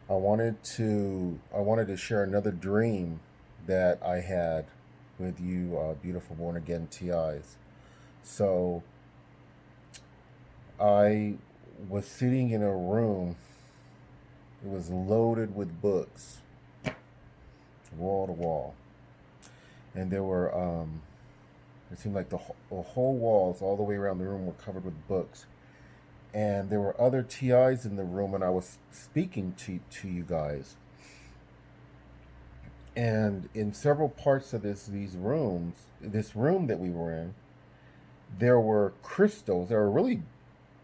I wanted to share another dream that I had with you, beautiful born again TIs. So I was sitting in a room. It was loaded with books, wall to wall, and there were it seemed like the whole walls all the way around the room were covered with books. And there were other TIs in the room, and I was speaking to you guys. And in several parts of this room that we were in, there were crystals. There were really,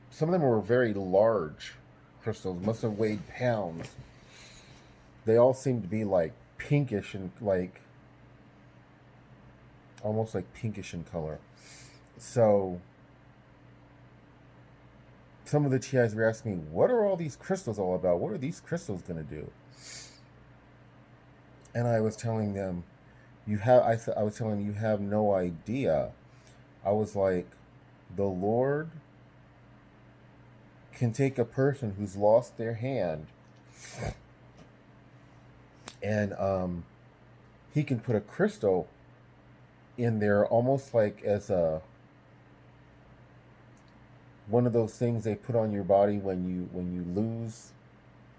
some of them were very large crystals, must have weighed pounds. They all seemed to be like pinkish and like almost like pinkish in color. So some of the TIs were asking me, "What are all these crystals all about? What are these crystals going to do?" And I was telling them, I was telling them, "You have no idea." I was like, "The Lord can take a person who's lost their hand, and he can put a crystal in there, almost like as a one of those things they put on your body when you lose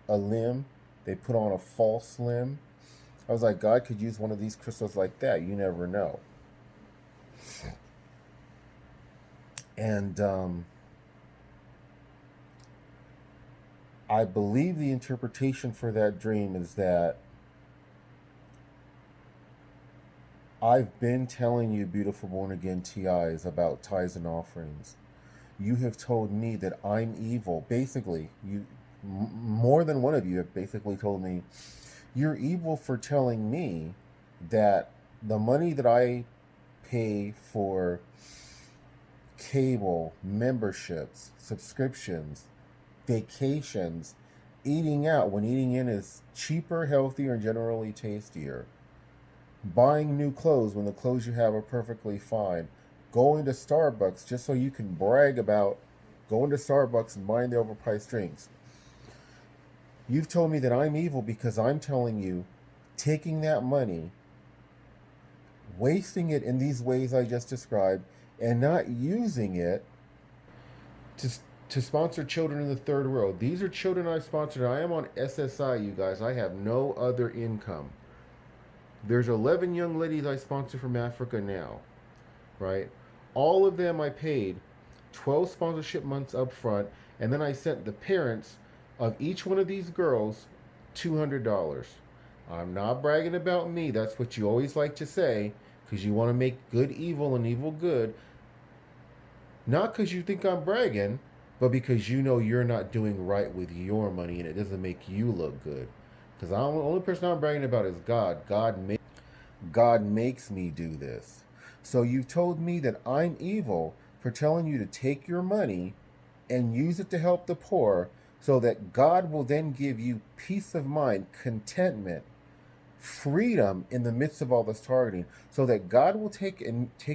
a limb. They put on a false limb." I was like, "God could use one of these crystals like that. You never know." And I believe the interpretation for that dream is that I've been telling you, beautiful born again TIs, about tithes and offerings. You have told me that I'm evil. Basically, more than one of you have basically told me you're evil for telling me that the money that I pay for cable, memberships, subscriptions, vacations, eating out when eating in is cheaper, healthier, and generally tastier, buying new clothes when the clothes you have are perfectly fine, going to Starbucks just so you can brag about going to Starbucks and buying the overpriced drinks. You've told me that I'm evil because I'm telling you, taking that money, wasting it in these ways I just described, and not using it to to sponsor children in the third world. These are children I sponsored. I am on SSI, you guys. I have no other income. There's 11 young ladies I sponsor from Africa now, right? All of them I paid 12 sponsorship months up front, and then I sent the parents of each one of these girls $200. I'm not bragging about me. That's what you always like to say because you want to make good evil and evil good. Not because you think I'm bragging, but because you know you're not doing right with your money and it doesn't make you look good. Because the only person I'm bragging about is God. God makes me do this. So you've told me that I'm evil for telling you to take your money and use it to help the poor so that God will then give you peace of mind, contentment, freedom in the midst of all this targeting, so that God will take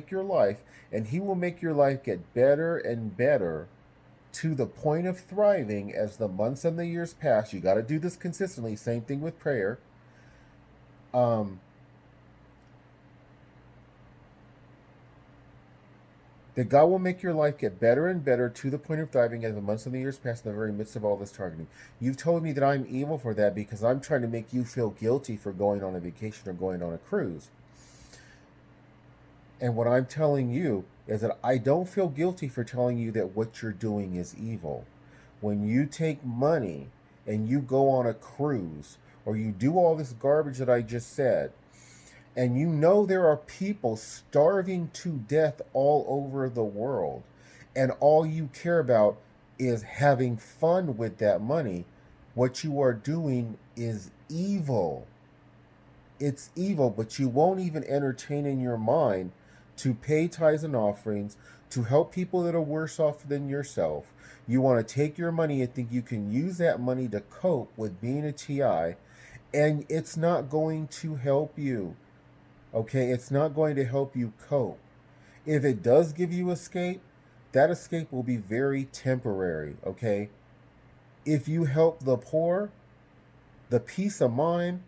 your life and he will make your life get better and better to the point of thriving as the months and the years pass. You got to do this consistently. Same thing with prayer. Um, that God will make your life get better and better to the point of thriving as the months and the years pass in the very midst of all this targeting. You've told me that I'm evil for that because I'm trying to make you feel guilty for going on a vacation or going on a cruise. And what I'm telling you is that I don't feel guilty for telling you that what you're doing is evil. When you take money and you go on a cruise or you do all this garbage that I just said, and you know there are people starving to death all over the world, and all you care about is having fun with that money, what you are doing is evil. It's evil, but you won't even entertain in your mind to pay tithes and offerings to help people that are worse off than yourself. You want to take your money and think you can use that money to cope with being a TI, and it's not going to help you. Okay, it's not going to help you cope. If it does give you escape, that escape will be very temporary. Okay, if you help the poor, The peace of mind,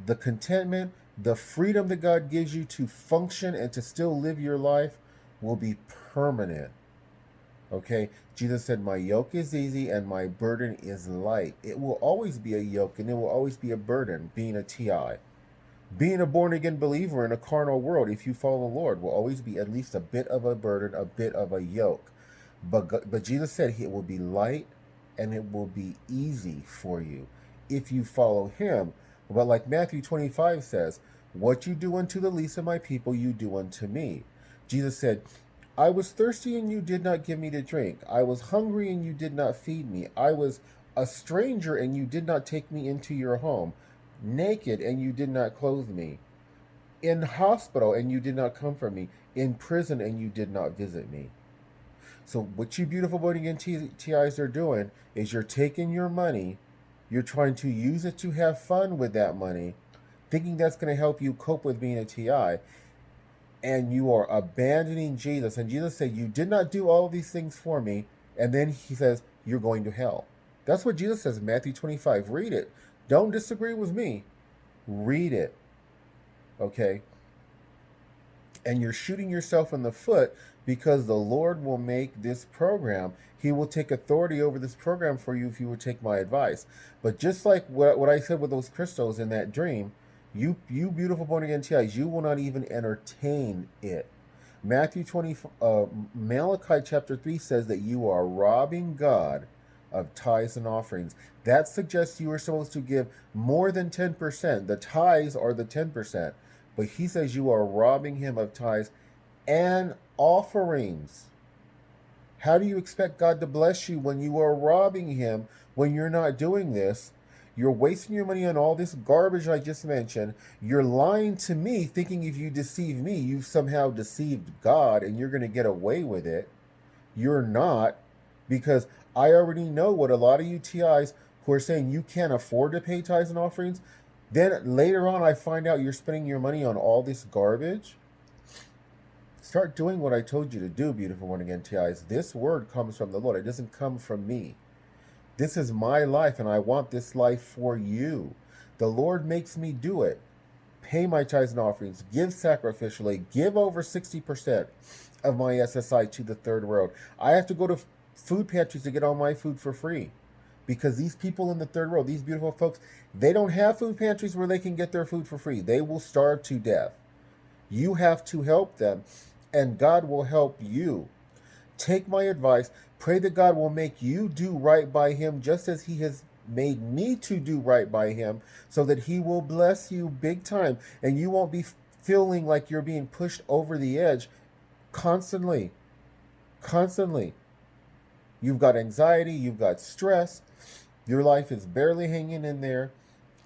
the contentment, the freedom that God gives you to function and to still live your life will be permanent. Okay? Jesus said, "My yoke is easy and my burden is light." It will always be a yoke and it will always be a burden being a TI. Being a born again believer in a carnal world, if you follow the Lord, will always be at least a bit of a burden, a bit of a yoke. But Jesus said it will be light and it will be easy for you if you follow him. But like Matthew 25 says, "What you do unto the least of my people, you do unto me." Jesus said, "I was thirsty and you did not give me to drink. I was hungry and you did not feed me. I was a stranger and you did not take me into your home. Naked and you did not clothe me. In hospital and you did not comfort me. In prison and you did not visit me." So what you beautiful voting in TIs are doing is you're taking your money, you're trying to use it to have fun with that money, thinking that's going to help you cope with being a TI, and you are abandoning Jesus. And Jesus said, "You did not do all of these things for me," and then he says, "You're going to hell." That's what Jesus says in Matthew 25. Read it. Don't disagree with me. Read it. Okay? And you're shooting yourself in the foot because the Lord will make this program. He will take authority over this program for you if you would take my advice. But just like what I said with those crystals in that dream, you beautiful born again TIs, you will not even entertain it. Malachi chapter 3 says that you are robbing God of tithes and offerings. That suggests you are supposed to give more than 10%. The tithes are the 10%. But he says you are robbing him of tithes and offerings. How do you expect God to bless you when you are robbing him, when you're not doing this? You're wasting your money on all this garbage I just mentioned. You're lying to me, thinking if you deceive me, you've somehow deceived God and you're going to get away with it. You're not, because I already know what a lot of you TIs who are saying you can't afford to pay tithes and offerings. Then later on, I find out you're spending your money on all this garbage. Start doing what I told you to do, beautiful born again TIs. This word comes from the Lord. It doesn't come from me. This is my life, and I want this life for you. The Lord makes me do it. Pay my tithes and offerings. Give sacrificially. Give over 60% of my SSI to the third world. I have to go to food pantries to get all my food for free. Because these people in the third world, these beautiful folks, they don't have food pantries where they can get their food for free. They will starve to death. You have to help them, and God will help you. Take my advice. Pray that God will make you do right by him just as he has made me to do right by him, so that he will bless you big time, and you won't be feeling like you're being pushed over the edge constantly. Constantly. You've got anxiety, you've got stress, your life is barely hanging in there,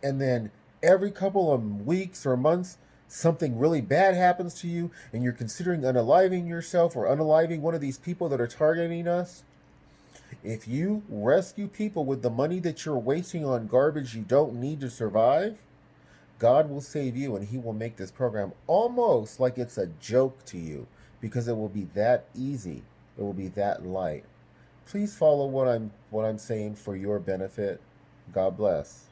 and then every couple of weeks or months, something really bad happens to you, and you're considering unaliving yourself or unaliving one of these people that are targeting us. If you rescue people with the money that you're wasting on garbage you don't need to survive, God will save you, and he will make this program almost like it's a joke to you, because it will be that easy. It will be that light. Please follow what I'm saying for your benefit. God bless.